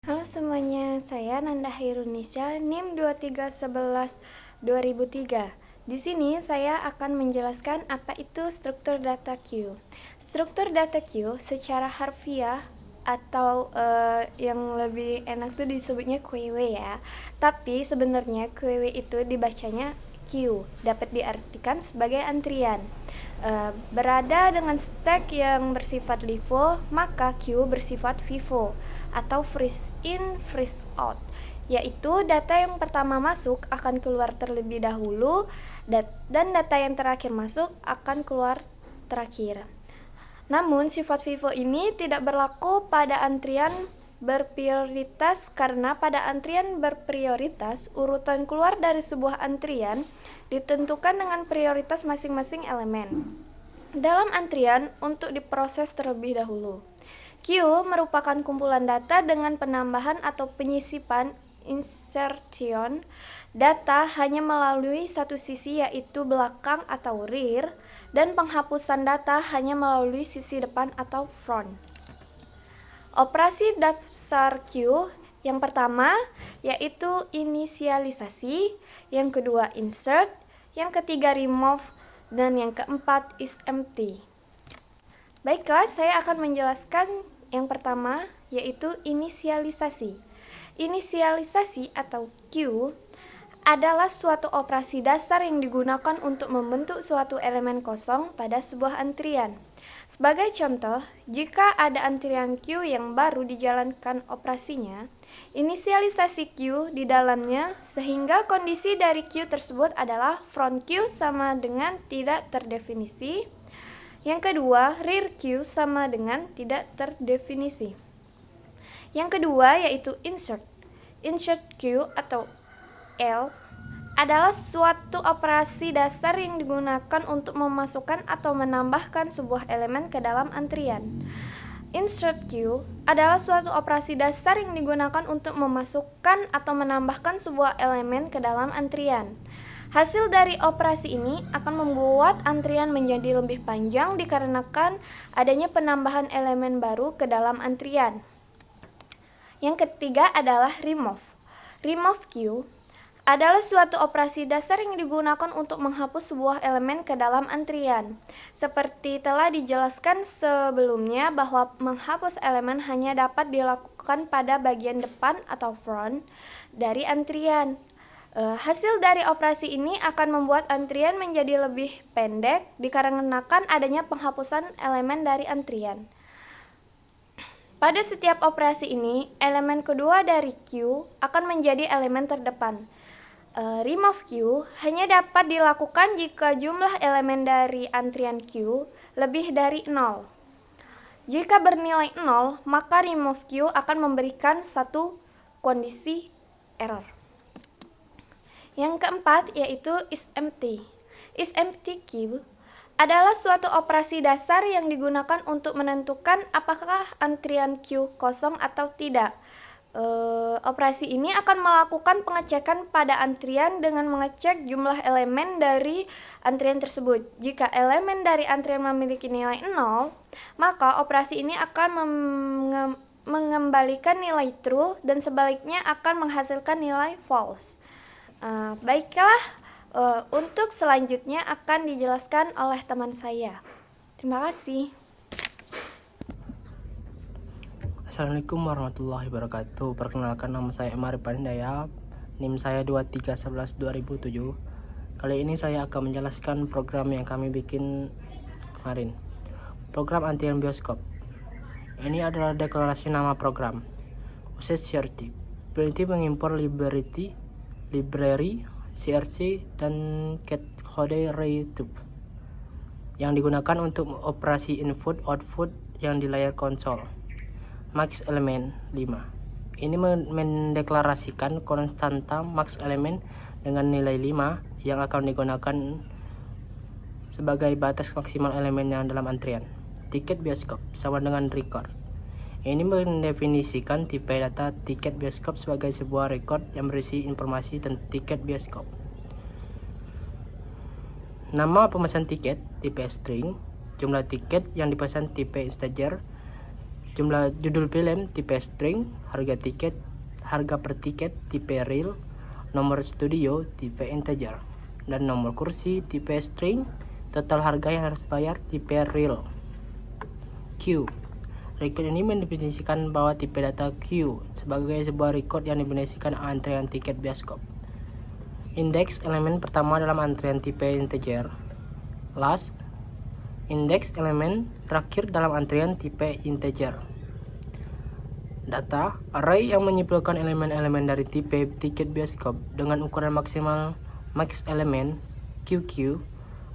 Halo semuanya, saya Nanda Hairunisha, NIM 2311 2003. Di sini saya akan menjelaskan apa itu struktur data queue. Struktur data queue secara harfiah atau yang lebih enak tuh disebutnya QW ya. Tapi sebenarnya QW itu dibacanya queue, dapat diartikan sebagai antrian. Berada dengan stack yang bersifat LIFO, maka queue bersifat FIFO atau freeze in, freeze out, yaitu data yang pertama masuk akan keluar terlebih dahulu dan data yang terakhir masuk akan keluar terakhir. Namun sifat FIFO ini tidak berlaku pada antrian berprioritas karena pada antrian berprioritas urutan keluar dari sebuah antrian ditentukan dengan prioritas masing-masing elemen dalam antrian untuk diproses terlebih dahulu. Queue merupakan kumpulan data dengan penambahan atau penyisipan insertion data hanya melalui satu sisi yaitu belakang atau rear dan penghapusan data hanya melalui sisi depan atau front. Operasi dasar queue yang pertama yaitu inisialisasi, yang kedua insert, yang ketiga remove, dan yang keempat is empty. Baiklah, saya akan menjelaskan yang pertama yaitu inisialisasi. Inisialisasi atau queue adalah suatu operasi dasar yang digunakan untuk membentuk suatu elemen kosong pada sebuah antrian. Sebagai contoh, jika ada antrian queue yang baru dijalankan operasinya, inisialisasi queue di dalamnya sehingga kondisi dari queue tersebut adalah front queue sama dengan tidak terdefinisi. Yang kedua, rear queue sama dengan tidak terdefinisi. Yang kedua yaitu insert. Insert queue atau L adalah suatu operasi dasar yang digunakan untuk memasukkan atau menambahkan sebuah elemen ke dalam antrian. Insert queue adalah suatu operasi dasar yang digunakan untuk memasukkan atau menambahkan sebuah elemen ke dalam antrian. Hasil dari operasi ini akan membuat antrian menjadi lebih panjang dikarenakan adanya penambahan elemen baru ke dalam antrian. Yang ketiga adalah remove. Remove queue adalah suatu operasi dasar yang digunakan untuk menghapus sebuah elemen ke dalam antrian. Seperti telah dijelaskan sebelumnya bahwa menghapus elemen hanya dapat dilakukan pada bagian depan atau front dari antrian. Hasil dari operasi ini akan membuat antrian menjadi lebih pendek dikarenakan adanya penghapusan elemen dari antrian. Pada setiap operasi ini, elemen kedua dari queue akan menjadi elemen terdepan. Remove queue hanya dapat dilakukan jika jumlah elemen dari antrian queue lebih dari 0. Jika bernilai 0, maka remove queue akan memberikan satu kondisi error. Yang keempat yaitu is empty. Is empty queue adalah suatu operasi dasar yang digunakan untuk menentukan apakah antrian queue kosong atau tidak. Operasi ini akan melakukan pengecekan pada antrian dengan mengecek jumlah elemen dari antrian tersebut. Jika elemen dari antrian memiliki nilai 0, maka operasi ini akan mengembalikan nilai true dan sebaliknya akan menghasilkan nilai false. Baiklah, untuk selanjutnya akan dijelaskan oleh teman saya. Terima kasih. Assalamualaikum warahmatullahi wabarakatuh. Perkenalkan, nama saya Marif Pandaya, NIM saya 2311 2007. Kali ini saya akan menjelaskan program yang kami bikin kemarin. Program antrian bioskop. Ini adalah deklarasi nama program. Access CRT. Berarti mengimpor library, CRC, dan catcode YouTube yang digunakan untuk operasi input-output yang di layar konsol. Max elemen 5. Ini mendeklarasikan konstanta max elemen dengan nilai 5 yang akan digunakan sebagai batas maksimal elemen yang dalam antrian. Tiket bioskop sama dengan record. Ini mendefinisikan tipe data tiket bioskop sebagai sebuah record yang berisi informasi tentang tiket bioskop. Nama pemesan tiket tipe string, jumlah tiket yang dipesan tipe integer, jumlah judul film tipe string, harga per tiket tipe real, nomor studio tipe integer, dan nomor kursi tipe string, total harga yang harus bayar tipe real. Q. Record ini mendefinisikan bahwa tipe data Q sebagai sebuah record yang definisikan antrean tiket bioskop. Indeks elemen pertama dalam antrean tipe integer. Last. Indeks elemen terakhir dalam antrean tipe integer. Data array yang menyimpulkan elemen-elemen dari tipe tiket bioskop dengan ukuran maksimal max element QQ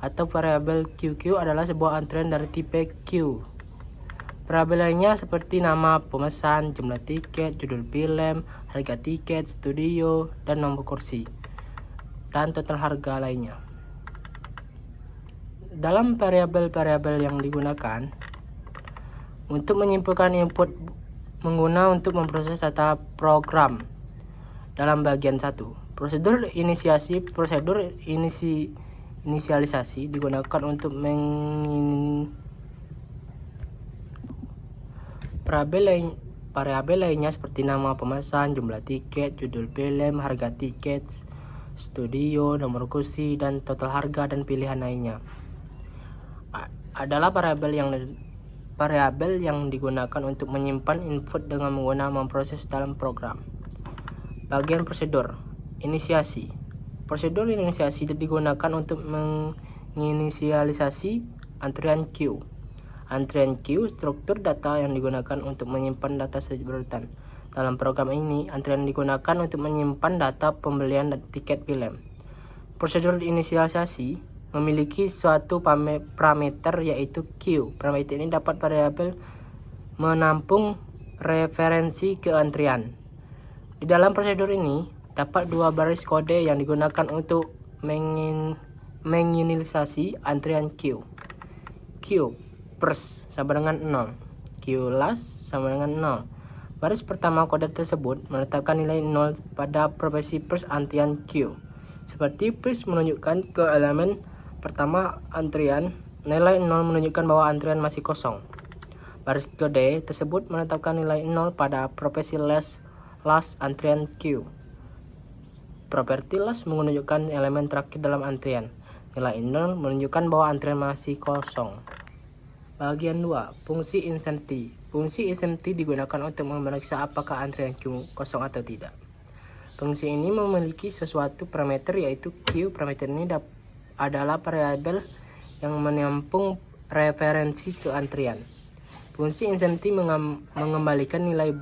atau variabel QQ adalah sebuah antrean dari tipe Q. Variabel lainnya seperti nama pemesan, jumlah tiket, judul film, harga tiket, studio, dan nomor kursi, dan total harga lainnya. Dalam variabel-variabel yang digunakan untuk menyimpulkan input pengguna untuk memproses data program. Dalam bagian 1, prosedur inisialisasi digunakan untuk variabel lainnya seperti nama pemesan, jumlah tiket, judul film, harga tiket, studio, nomor kursi, dan total harga dan pilihan lainnya adalah variabel yang digunakan untuk menyimpan input dengan menggunakan memproses dalam program. Bagian prosedur inisiasi. Prosedur inisiasi digunakan untuk menginisialisasi antrean Q. Antrean Q struktur data yang digunakan untuk menyimpan data berurutan. Dalam program ini, antrean digunakan untuk menyimpan data pembelian tiket film. Prosedur inisialisasi memiliki suatu parameter yaitu Q. Parameter ini dapat variabel menampung referensi ke antrean. Di dalam prosedur ini, dapat dua baris kode yang digunakan untuk menginisialisasi antrean Q. Q first sama dengan 0, Q last sama dengan 0. Baris pertama kode tersebut menetapkan nilai 0 pada properti first antrean Q. Seperti first menunjukkan ke elemen pertama antrean, nilai 0 menunjukkan bahwa antrean masih kosong. Baris kode tersebut menetapkan nilai 0 pada properti last antrean Q. Properti last menunjukkan elemen terakhir dalam antrean. Nilai 0 menunjukkan bahwa antrean masih kosong. Bagian 2, fungsi insentif. Fungsi insentif digunakan untuk memeriksa apakah antrean Q kosong atau tidak. Fungsi ini memiliki sesuatu parameter yaitu Q. Parameter ini adalah variabel yang menampung referensi ke antrean. Fungsi insentif mengembalikan nilai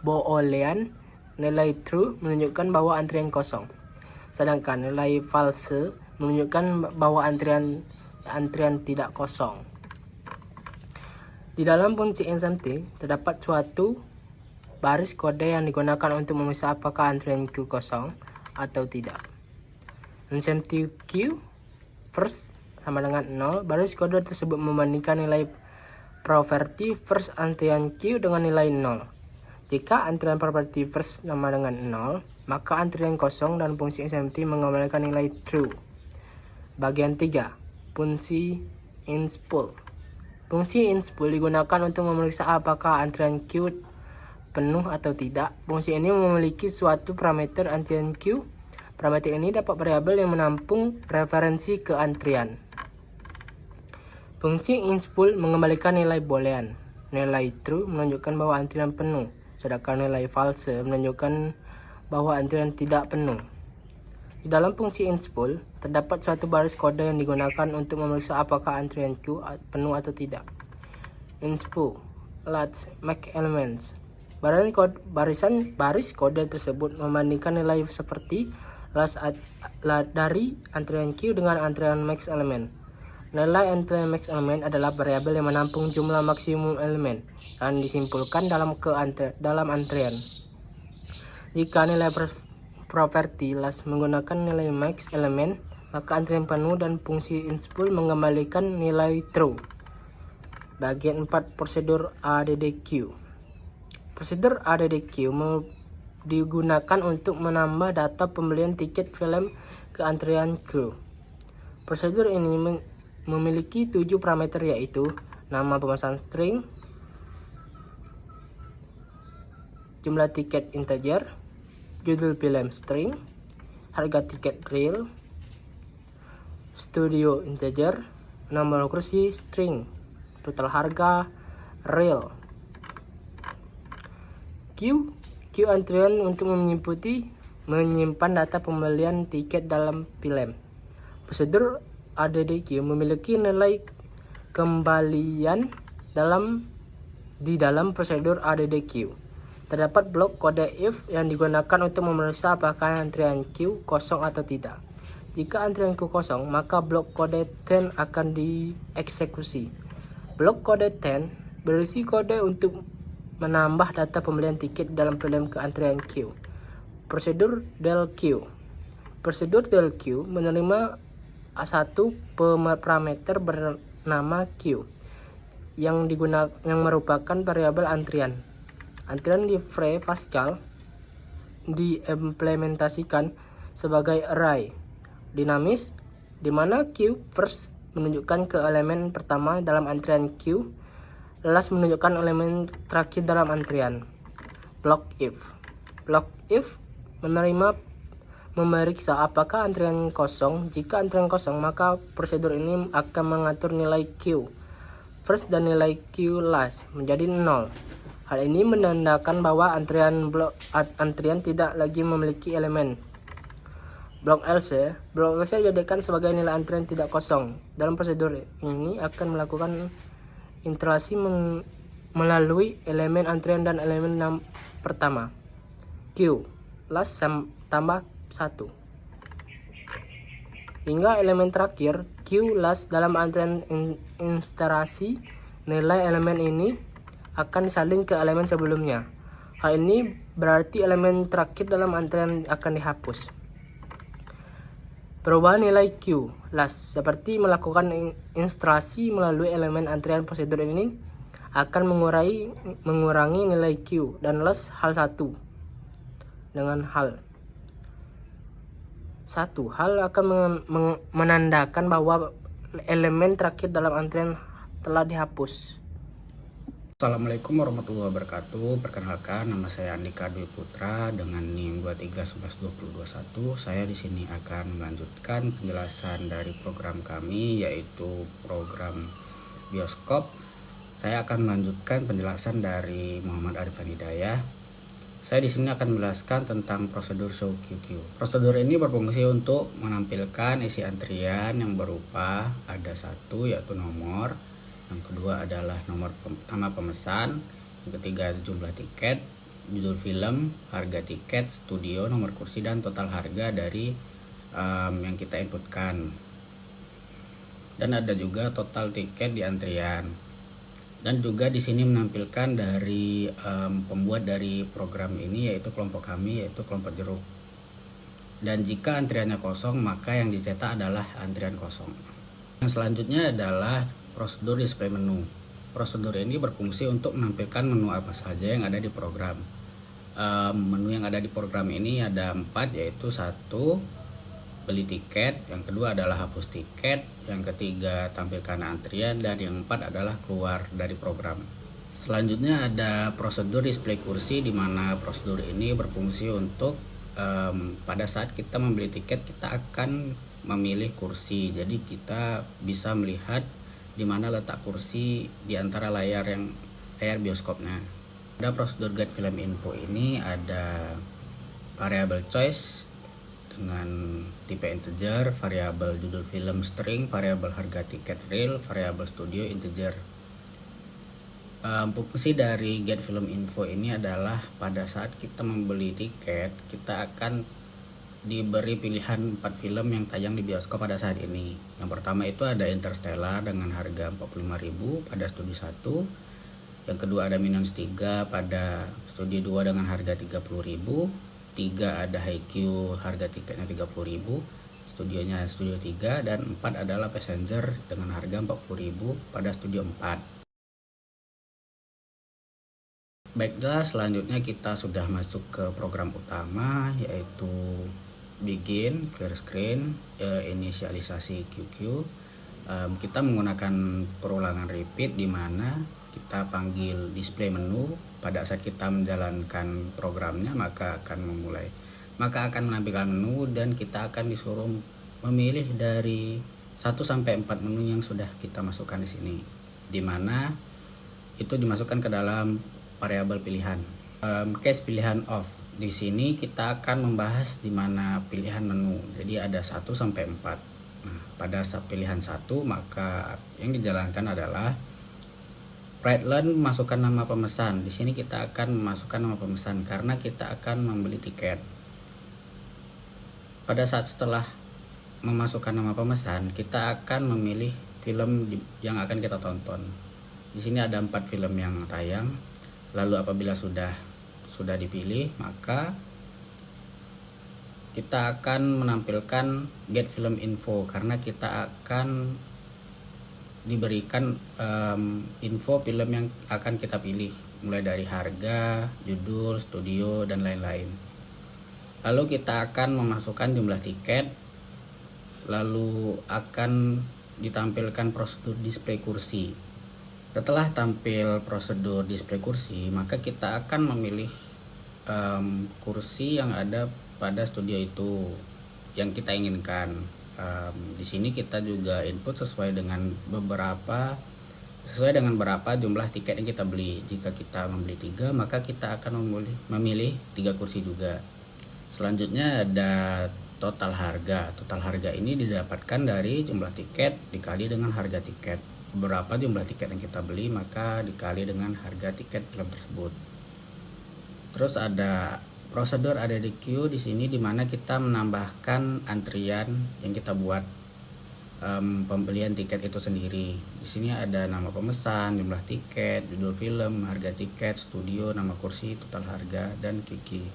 boolean, nilai true menunjukkan bahwa antrean kosong, sedangkan nilai false menunjukkan bahwa antrean tidak kosong. Di dalam fungsi insentif terdapat suatu baris kode yang digunakan untuk memeriksa apakah antrean Q kosong atau tidak. Insentif Q first sama dengan 0. Baris kode tersebut membandingkan nilai property first antrean Q dengan nilai 0. Jika antrean property first sama dengan 0, maka antrean kosong dan fungsi insentif mengembalikan nilai true. Bagian 3, fungsi inspool. Fungsi inspool digunakan untuk memeriksa apakah antrean Q penuh atau tidak. Fungsi ini memiliki suatu parameter antrean Q. Parameter ini dapat variabel yang menampung referensi ke antrean. Fungsi inspool mengembalikan nilai boolean. Nilai true menunjukkan bahwa antrean penuh, sedangkan nilai false menunjukkan bahwa antrean tidak penuh. Di dalam fungsi inspool, terdapat suatu baris kode yang digunakan untuk memeriksa apakah antrean Q penuh atau tidak. Inspo, last, make elements. Baris kode tersebut membandingkan nilai seperti last dari antrean Q dengan antrean max element. Nilai antrean max element adalah variabel yang menampung jumlah maksimum elemen dan disimpulkan dalam antrean. Jika nilai property last menggunakan nilai max element, maka antrean penuh dan fungsi inspool mengembalikan nilai true. Bagian 4, prosedur ADDQ. Prosedur ADDQ digunakan untuk menambah data pembelian tiket film ke antrean Q. Prosedur ini memiliki 7 parameter yaitu nama pemesan string, jumlah tiket integer, judul film string, harga tiket real, studio integer, nomor kursi string, total harga real. Q antrian untuk menyimpan data pembelian tiket dalam film. Prosedur ADDQ memiliki nilai kembalian di dalam prosedur ADDQ. Terdapat blok kode if yang digunakan untuk memeriksa apakah antrian Q kosong atau tidak. Jika antrian Q kosong, maka blok kode 10 akan dieksekusi. Blok kode 10 berisi kode untuk menambah data pembelian tiket dalam film ke antrian Q. Prosedur del Q. Prosedur del Q menerima satu parameter bernama Q yang merupakan variabel antrian. Antrian di Free Pascal diimplementasikan sebagai array dinamis di mana Q first menunjukkan ke elemen pertama dalam antrian Q, last menunjukkan elemen terakhir dalam antrian. Block if memeriksa apakah antrian kosong. Jika antrian kosong, maka prosedur ini akan mengatur nilai Q first dan nilai Q last menjadi 0. Hal ini menandakan bahwa antrian tidak lagi memiliki elemen. Blok LC dijadikan sebagai nilai antrian tidak kosong. Dalam prosedur ini akan melakukan iterasi melalui elemen antrian dan elemen pertama. Q last tambah 1 hingga elemen terakhir Q last dalam antrian iterasi. Nilai elemen ini akan disalin ke elemen sebelumnya. Hal ini berarti elemen terakhir dalam antrian akan dihapus. Perubahan nilai Q last seperti melakukan iterasi melalui elemen antrian. Prosedur ini akan mengurangi nilai Q dan last hal satu dengan hal akan menandakan bahwa elemen terakhir dalam antrian telah dihapus. Assalamualaikum warahmatullahi wabarakatuh. Perkenalkan, nama saya Andika Dwi Putra dengan NIM 23112021. Saya di sini akan melanjutkan penjelasan dari program kami, yaitu program bioskop. Saya akan melanjutkan penjelasan dari Muhammad Arifan Hidayah. Saya di sini akan menjelaskan tentang prosedur show QQ. Prosedur ini berfungsi untuk menampilkan isi antrian yang berupa ada satu, yaitu nomor, yang kedua adalah nama pemesan, yang ketiga jumlah tiket, judul film, harga tiket, studio, nomor kursi, dan total harga dari yang kita inputkan. Dan ada juga total tiket di antrian. Dan juga di sini menampilkan dari pembuat dari program ini, yaitu kelompok kami, yaitu kelompok jeruk. Dan jika antriannya kosong, maka yang dicetak adalah antrian kosong. Yang selanjutnya adalah prosedur display menu. Prosedur ini berfungsi untuk menampilkan menu apa saja yang ada di program. Menu yang ada di program ini ada 4, yaitu 1 beli tiket, yang kedua adalah hapus tiket, yang ketiga tampilkan antrian, dan yang 4 adalah keluar dari program. Selanjutnya ada prosedur display kursi, di mana prosedur ini berfungsi untuk pada saat kita membeli tiket kita akan memilih kursi, jadi kita bisa melihat di mana letak kursi di antara layar bioskopnya. Ada prosedur get film info ini ada variable choice dengan tipe integer, variabel judul film string, variabel harga tiket real, variabel studio integer. Fungsi dari get film info ini adalah pada saat kita membeli tiket, kita akan diberi pilihan 4 film yang tayang di bioskop pada saat ini. Yang pertama itu ada Interstellar dengan harga 45.000 pada studio 1. Yang kedua ada Minions 3 pada studio 2 dengan harga 30.000. 3 ada Haikyuu, harga tiketnya 30.000, studionya studio 3, dan 4 adalah Passenger dengan harga 40.000 pada studio 4. Baiklah, selanjutnya kita sudah masuk ke program utama, yaitu begin, clear screen, inisialisasi QQ. Kita menggunakan perulangan repeat, di mana kita panggil display menu. Pada saat kita menjalankan programnya maka akan menampilkan menu, dan kita akan disuruh memilih dari 1 sampai 4 menu yang sudah kita masukkan di sini, di mana itu dimasukkan ke dalam variabel pilihan. Case pilihan off. Di sini kita akan membahas di mana pilihan menu. Jadi ada 1 sampai 4. Nah, pada saat pilihan 1 maka yang dijalankan adalah write learn masukkan nama pemesan. Di sini kita akan memasukkan nama pemesan karena kita akan membeli tiket. Pada saat setelah memasukkan nama pemesan, kita akan memilih film yang akan kita tonton. Di sini ada 4 film yang tayang. Lalu apabila sudah dipilih, maka kita akan menampilkan get film info karena kita akan diberikan info film yang akan kita pilih, mulai dari harga, judul, studio, dan lain-lain. Lalu kita akan memasukkan jumlah tiket, lalu akan ditampilkan prosedur display kursi. Setelah tampil prosedur display kursi, maka kita akan memilih kursi yang ada pada studio itu yang kita inginkan. Di sini kita juga input sesuai dengan berapa jumlah tiket yang kita beli. Jika kita membeli 3, maka kita akan memilih 3 kursi juga. Selanjutnya ada total harga. Total harga ini didapatkan dari jumlah tiket dikali dengan harga tiket. Berapa jumlah tiket yang kita beli maka dikali dengan harga tiket film tersebut. Terus ada prosedur ada di queue di sini, di mana kita menambahkan antrian yang kita buat pembelian tiket itu sendiri. Di sini ada nama pemesan, jumlah tiket, judul film, harga tiket, studio, nama kursi, total harga, dan kiki.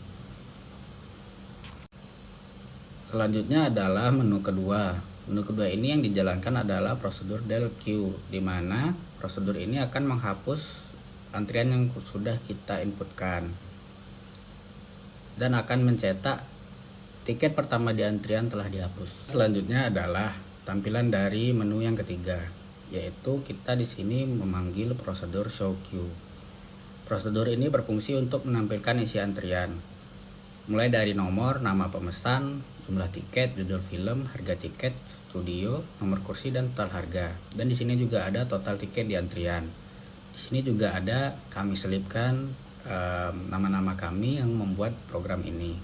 Selanjutnya adalah menu kedua. Menu kedua ini yang dijalankan adalah prosedur del queue, di mana prosedur ini akan menghapus antrian yang sudah kita inputkan dan akan mencetak tiket pertama di antrian telah dihapus. Selanjutnya adalah tampilan dari menu yang ketiga, yaitu kita di sini memanggil prosedur show queue. Prosedur ini berfungsi untuk menampilkan isi antrian, mulai dari nomor, nama pemesan, jumlah tiket, judul film, harga tiket, studio, nomor kursi, dan total harga. Dan di sini juga ada total tiket di antrian. Di sini juga ada kami selipkan nama-nama kami yang membuat program ini.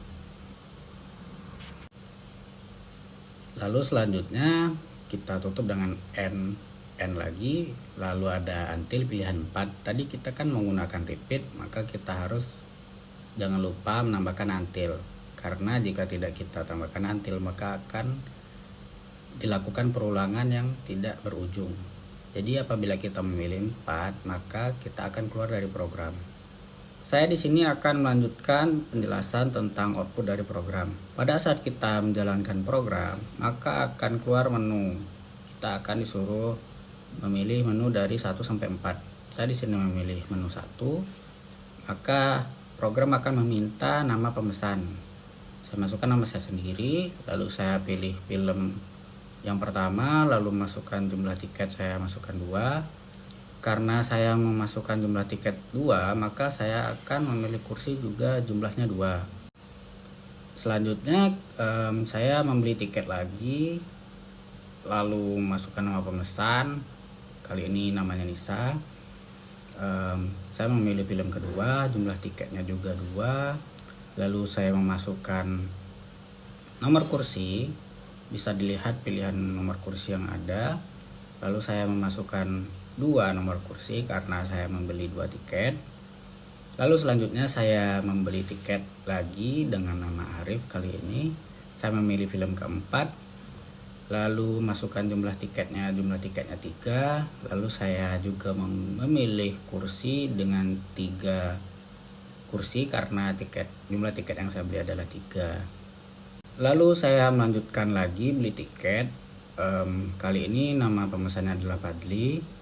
Lalu selanjutnya kita tutup dengan n lagi, lalu ada until pilihan 4. Tadi kita kan menggunakan repeat, maka kita harus jangan lupa menambahkan until, karena jika tidak kita tambahkan until maka akan dilakukan perulangan yang tidak berujung. Jadi apabila kita memilih 4, maka kita akan keluar dari program. Saya di sini akan melanjutkan penjelasan tentang output dari program. Pada saat kita menjalankan program, maka akan keluar menu. Kita akan disuruh memilih menu dari 1 sampai 4. Saya di sini memilih menu 1. Maka program akan meminta nama pemesan. Saya masukkan nama saya sendiri, lalu saya pilih film yang pertama, lalu masukkan jumlah tiket, saya masukkan 2. Karena saya memasukkan jumlah tiket 2, maka saya akan memilih kursi juga jumlahnya 2. Selanjutnya saya membeli tiket lagi, lalu masukkan nama pemesan, kali ini namanya Nisa. Saya memilih film kedua, jumlah tiketnya juga 2. Lalu saya memasukkan nomor kursi, bisa dilihat pilihan nomor kursi yang ada. Lalu saya memasukkan 2 nomor kursi karena saya membeli 2 tiket. Lalu selanjutnya saya membeli tiket lagi dengan nama Arif. Kali ini saya memilih film keempat, lalu masukkan jumlah tiketnya 3. Lalu saya juga memilih kursi dengan 3 kursi karena jumlah tiket yang saya beli adalah 3. Lalu saya melanjutkan lagi beli tiket. Kali ini nama pemesannya adalah Fadli.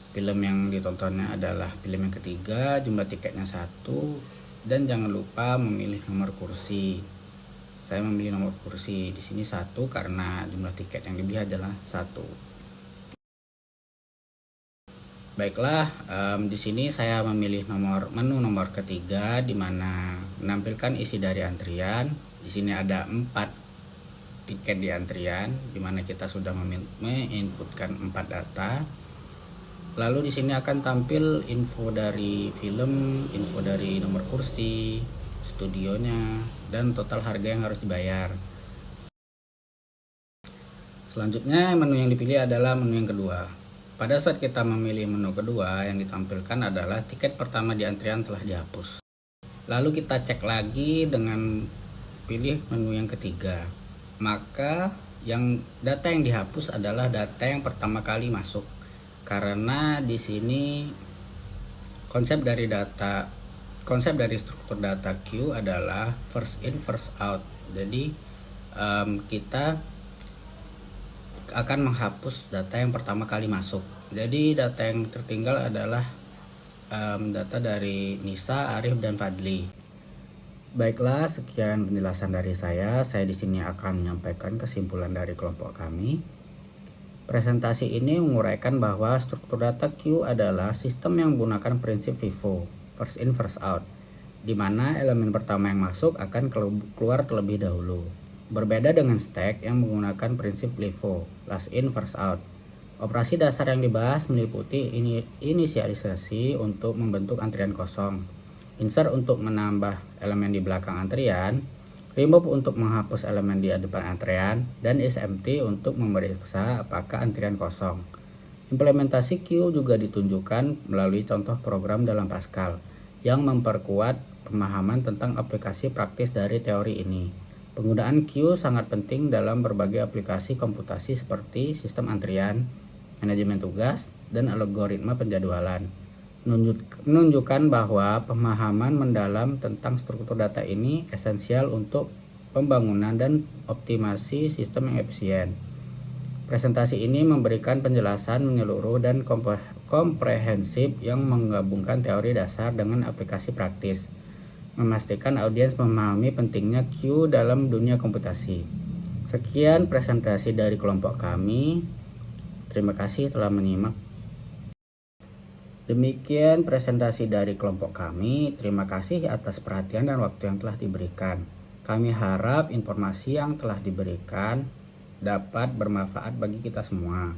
Film yang ditontonnya adalah film yang ketiga, jumlah tiketnya 1, dan jangan lupa memilih nomor kursi. Saya memilih nomor kursi di sini 1 karena jumlah tiket yang dibeli adalah 1. Baiklah, di sini saya memilih menu nomor ketiga, di mana menampilkan isi dari antrian. Di sini ada 4 tiket di antrian, di mana kita sudah menginputkan 4 data. Lalu di sini akan tampil info dari film, info dari nomor kursi, studionya, dan total harga yang harus dibayar. Selanjutnya menu yang dipilih adalah menu yang kedua. Pada saat kita memilih menu kedua, yang ditampilkan adalah tiket pertama di antrian telah dihapus. Lalu kita cek lagi dengan pilih menu yang ketiga. Maka data yang dihapus adalah data yang pertama kali masuk. Karena di sini konsep dari struktur data queue adalah first in first out. Jadi kita akan menghapus data yang pertama kali masuk. Jadi data yang tertinggal adalah data dari Nisa, Arif, dan Fadli. Baiklah, sekian penjelasan dari saya. Saya di sini akan menyampaikan kesimpulan dari kelompok kami. Presentasi ini menguraikan bahwa struktur data queue adalah sistem yang menggunakan prinsip FIFO, first in first out, di mana elemen pertama yang masuk akan keluar terlebih dahulu. Berbeda dengan stack yang menggunakan prinsip LIFO, last in first out. Operasi dasar yang dibahas meliputi inisialisasi untuk membentuk antrian kosong, insert untuk menambah elemen di belakang antrian, remove untuk menghapus elemen di depan antrian, dan isempty untuk memeriksa apakah antrian kosong. Implementasi queue juga ditunjukkan melalui contoh program dalam Pascal yang memperkuat pemahaman tentang aplikasi praktis dari teori ini. Penggunaan queue sangat penting dalam berbagai aplikasi komputasi seperti sistem antrian, manajemen tugas, dan algoritma penjadwalan. Menunjukkan bahwa pemahaman mendalam tentang struktur data ini esensial untuk pembangunan dan optimasi sistem yang efisien. Presentasi ini memberikan penjelasan menyeluruh dan komprehensif yang menggabungkan teori dasar dengan aplikasi praktis, memastikan audiens memahami pentingnya queue dalam dunia komputasi. Sekian presentasi dari kelompok kami. Terima kasih telah menyimak. Demikian presentasi dari kelompok kami. Terima kasih atas perhatian dan waktu yang telah diberikan. Kami harap informasi yang telah diberikan dapat bermanfaat bagi kita semua.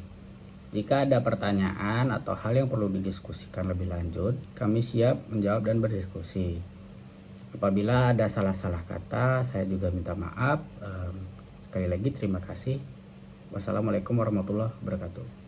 Jika ada pertanyaan atau hal yang perlu didiskusikan lebih lanjut, kami siap menjawab dan berdiskusi. Apabila ada salah-salah kata, saya juga minta maaf. Sekali lagi terima kasih. Wassalamualaikum warahmatullahi wabarakatuh.